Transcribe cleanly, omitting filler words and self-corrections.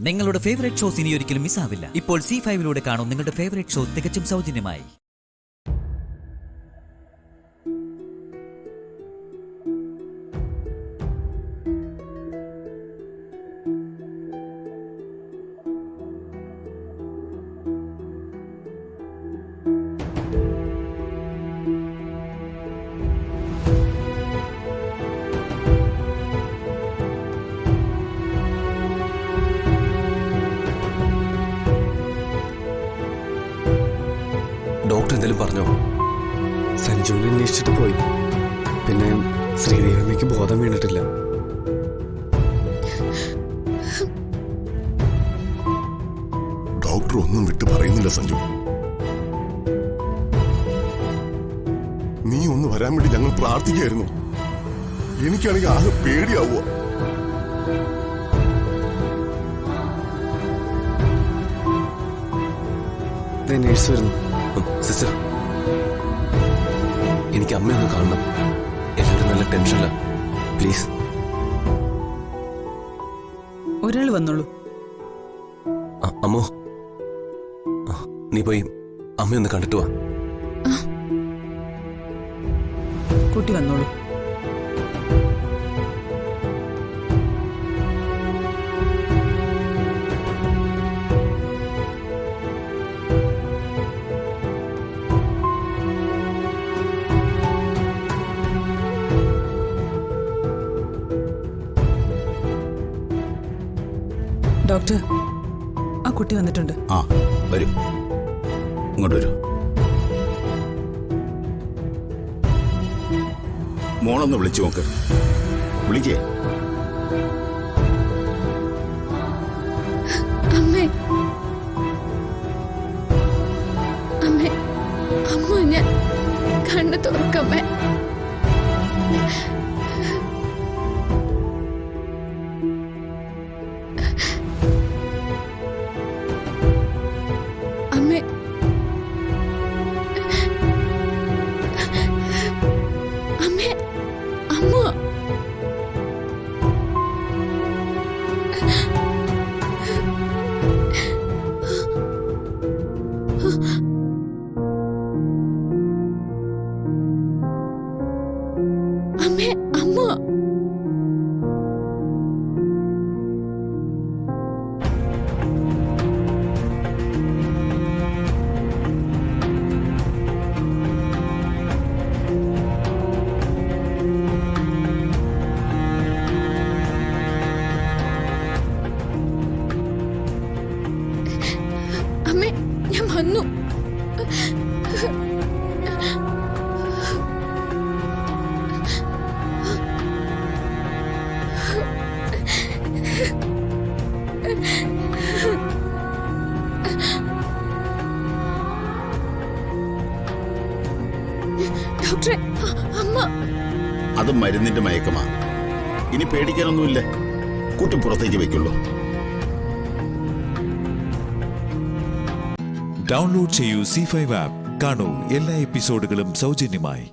നിങ്ങളുടെ favourite shows ഇനി ഒരിക്കലും മിസ്സാവില്ല. ഇപ്പോൾ C5 കാണും നിങ്ങളുടെ ഫേവറേറ്റ് ഷോ തികച്ചും സൗജന്യമായി. ഡോക്ടർ എന്തെങ്കിലും പറഞ്ഞോ? സഞ്ജുവിനെ അന്വേഷിച്ചിട്ട് പോയി. പിന്നെ ശ്രീദേവിക്ക് ബോധം വീണിട്ടില്ല. ഡോക്ടർ ഒന്നും വിട്ടു പറയുന്നില്ല സഞ്ജു. നീ ഒന്ന് വരാൻ വേണ്ടി ഞങ്ങൾ പ്രാർത്ഥിക്കുകയായിരുന്നു. എനിക്കാണെങ്കിൽ ആകെ പേടിയാവുക. നേഴ്സ് വരുന്നു. സിസ്റ്റർ, എനിക്ക് അമ്മയൊന്ന് കാണണം. എല്ലാവരും നല്ല ടെൻഷനില്ല. പ്ലീസ്. ഒരാൾ വന്നോളൂ. അമ്മോ, നീ പോയി അമ്മയൊന്ന് കണ്ടിട്ട് വാ. കുട്ടി വന്നോളൂ. ഡോക്ടർ, ആ കുട്ടി വന്നിട്ടുണ്ട്. വരൂ, ഇങ്ങോട്ട് വരൂ. മോളൊന്ന് വിളിച്ചു നോക്ക്. വിളിക്കേ. അമ്മേ, അമ്മേ, അമ്മ ഞാൻ കണ്ണു തുറക്കമ്മേ. അമ്മേ, അമ്മേ, അമ്മ. അമ്മേ, അമ്മ. അമ്മേ, ഞാൻ വന്നു. ഡോക്ടറെ, അമ്മ. അത് മരുന്നിന്റെ മയക്കമാ. ഇനി പേടിക്കാനൊന്നുമില്ല. കുട്ടി പുറത്തേക്ക് വെക്കുള്ളൂ. ഡൗൺലോഡ് ചെയ്യൂ C5 ആപ്പ്. കാണൂ എല്ലാ എപ്പിസോഡുകളും സൗജന്യമായി.